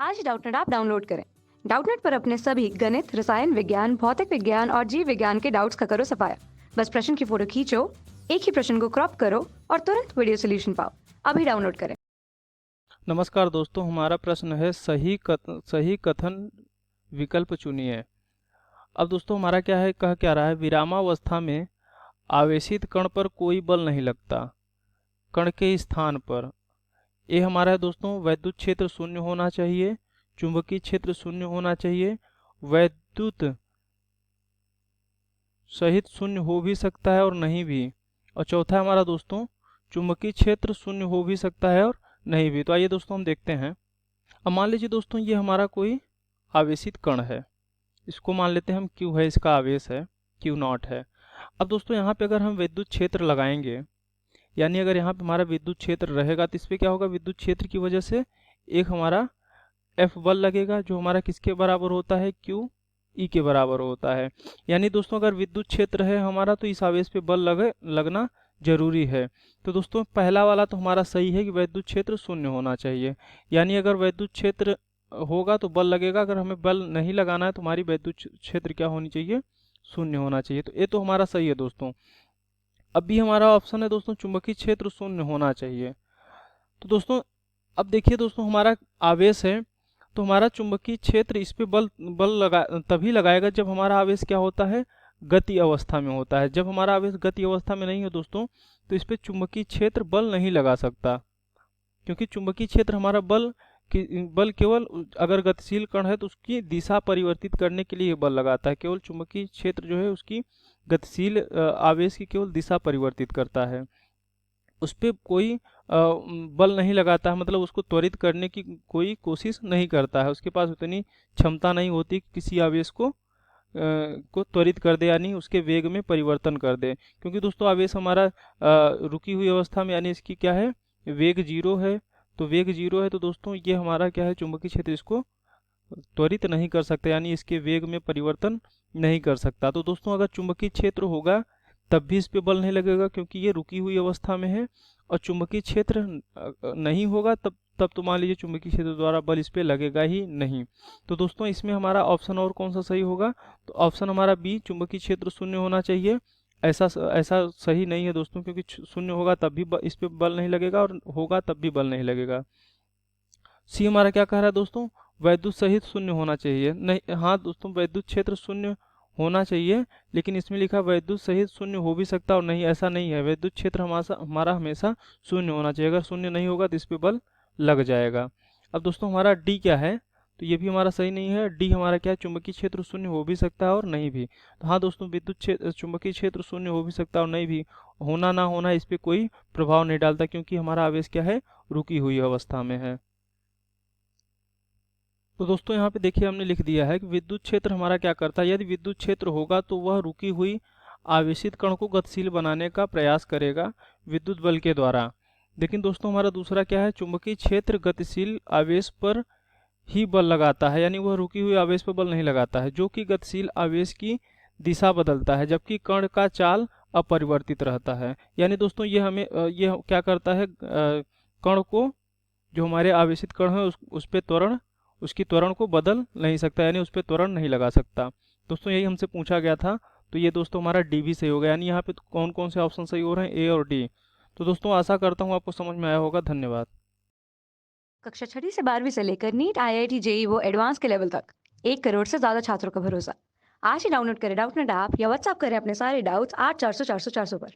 आज ही Doubtnut app download करें। Doubtnut पर अपने सभी गणित, रसायन विज्ञान, भौतिक विज्ञान और जीव विज्ञान के डाउट्स का करो सफाया। बस प्रश्न की फोटो खींचो, एक ही प्रश्न को क्रॉप करो और तुरंत वीडियो सोल्यूशन पाओ। अभी डाउनलोड करें। नमस्कार दोस्तों, हमारा प्रश्न है सही कथन विकल्प चुनिए। अब दोस्तों हमारा क्या है, कह क्या रहा है, विरामावस्था में आवेशित कण पर कोई बल नहीं लगता, कण के स्थान पर। ये हमारा है दोस्तों, वैद्युत क्षेत्र शून्य होना चाहिए, चुंबकीय क्षेत्र शून्य होना चाहिए, वैद्युत सहित शून्य हो भी सकता है और नहीं भी। और चौथा है हमारा दोस्तों, चुंबकीय क्षेत्र शून्य हो भी सकता है और नहीं भी। तो आइए दोस्तों हम देखते हैं। अब मान लीजिए दोस्तों ये हमारा कोई आवेशित कण है, इसको मान लेते हैं हम Q है, इसका आवेश है Q नॉट है। अब दोस्तों यहाँ पे अगर हम विद्युत क्षेत्र लगाएंगे, यानी अगर यहाँ पे हमारा विद्युत क्षेत्र रहेगा तो इस पर क्या होगा, विद्युत क्षेत्र की वजह से एक हमारा F बल लगेगा, जो हमारा किसके बराबर होता है, Q E के बराबर होता है। यानी दोस्तों अगर विद्युत क्षेत्र है हमारा तो इस आवेश पे बल लगना जरूरी है। तो दोस्तों पहला वाला तो हमारा सही है कि वैद्युत क्षेत्र शून्य होना चाहिए, यानी अगर वैद्युत क्षेत्र होगा तो बल लगेगा, अगर हमें बल नहीं लगाना है तो हमारी वैद्युत क्षेत्र क्या होनी चाहिए, शून्य होना चाहिए। तो ये तो हमारा सही है दोस्तों। अब भी हमारा ऑप्शन है दोस्तों, चुंबकीय क्षेत्र शून्य होना चाहिए। तो दोस्तों अब देखिए दोस्तों, हमारा आवेश है तो हमारा चुंबकीय क्षेत्र इस पे बल तभी लगाएगा जब हमारा आवेश क्या होता है, गति अवस्था में होता है। जब हमारा आवेश गति अवस्था में नहीं है दोस्तों तो इस पे चुंबकीय क्षेत्र बल नहीं लगा सकता, क्योंकि चुंबकीय क्षेत्र हमारा बल केवल अगर गतिशील कण है तो उसकी दिशा परिवर्तित करने के लिए बल लगाता है। केवल चुंबकीय क्षेत्र जो है उसकी गतिशील आवेश की केवल दिशा परिवर्तित करता है, उस पर कोई बल नहीं लगाता है, मतलब उसको त्वरित करने की कोई कोशिश नहीं करता है। उसके पास उतनी क्षमता नहीं होती कि किसी आवेश को त्वरित कर दे, यानी उसके वेग में परिवर्तन कर दे। क्योंकि दोस्तों आवेश हमारा रुकी हुई अवस्था में, यानी इसकी क्या है, वेग जीरो है। तो वेग जीरो है तो दोस्तों ये हमारा क्या है, चुंबकीय क्षेत्र इसको त्वरित नहीं कर सकता, यानी इसके वेग में परिवर्तन नहीं कर सकता। तो दोस्तों अगर चुंबकीय क्षेत्र होगा तब भी इस पे बल नहीं लगेगा, क्योंकि ये रुकी हुई अवस्था में है। और चुंबकीय क्षेत्र नहीं होगा तब तो मान लीजिए चुंबकीय क्षेत्र द्वारा बल इस पे लगेगा ही नहीं। तो दोस्तों इसमें हमारा ऑप्शन और कौन सा सही होगा, तो ऑप्शन हमारा बी, चुंबकीय क्षेत्र शून्य होना चाहिए। ऐसा सही नहीं है दोस्तों, क्योंकि शून्य होगा तब भी इस पे बल नहीं लगेगा और होगा तब भी बल नहीं लगेगा। सी हमारा क्या कह रहा है दोस्तों, वैद्युत सहित शून्य होना चाहिए। नहीं, हाँ दोस्तों वैद्युत क्षेत्र शून्य होना चाहिए, लेकिन इसमें लिखा वैद्युत सहित शून्य हो भी सकता और नहीं, ऐसा नहीं है। वैद्युत क्षेत्र हमारा हमेशा शून्य होना चाहिए, अगर शून्य नहीं होगा तो इस पे बल लग जाएगा। अब दोस्तों हमारा डी क्या है, तो ये भी हमारा सही नहीं है। डी हमारा क्या है, चुंबकीय क्षेत्र शून्य हो भी सकता है और नहीं भी। तो हाँ दोस्तों, विद्युत क्षेत्र चुंबकीय क्षेत्र शून्य हो भी सकता है और नहीं भी, होना ना होना इस पे कोई प्रभाव नहीं डालता, क्योंकि हमारा आवेश क्या है, रुकी हुई अवस्था में है। तो दोस्तों यहाँ पे देखिए हमने लिख दिया है कि विद्युत क्षेत्र हमारा क्या करता है, यदि विद्युत क्षेत्र होगा तो वह रुकी हुई आवेशित कण को गतिशील बनाने का प्रयास करेगा विद्युत बल के द्वारा। लेकिन दोस्तों हमारा दूसरा क्या है, चुंबकीय क्षेत्र गतिशील आवेश पर ही बल लगाता है, यानी वह रुकी हुई आवेश पर बल नहीं लगाता है, जो कि गतिशील आवेश की दिशा बदलता है, जबकि कण का चाल अपरिवर्तित रहता है। यानी दोस्तों ये हमें ये क्या करता है, कण को, जो हमारे आवेशित कण है उस पे त्वरण, उसकी त्वरण को बदल नहीं सकता, यानी उस पर त्वरण नहीं लगा सकता। दोस्तों यही हमसे पूछा गया था, तो ये दोस्तों हमारा डी भी सही होगा। यानी यहाँ पे कौन कौन से ऑप्शन सही हो रहे हैं, ए और डी। तो दोस्तों आशा करता हूँ आपको समझ में आया होगा। धन्यवाद। कक्षा 6 से 12वीं से लेकर नीट, IIT, JEE वो एडवांस के लेवल तक 1 करोड़ से ज्यादा छात्रों का भरोसा। आज ही डाउनलोड करें डाउटनेट ऐप या व्हाट्सएप करें अपने सारे डाउट्स 8400 400 400 पर।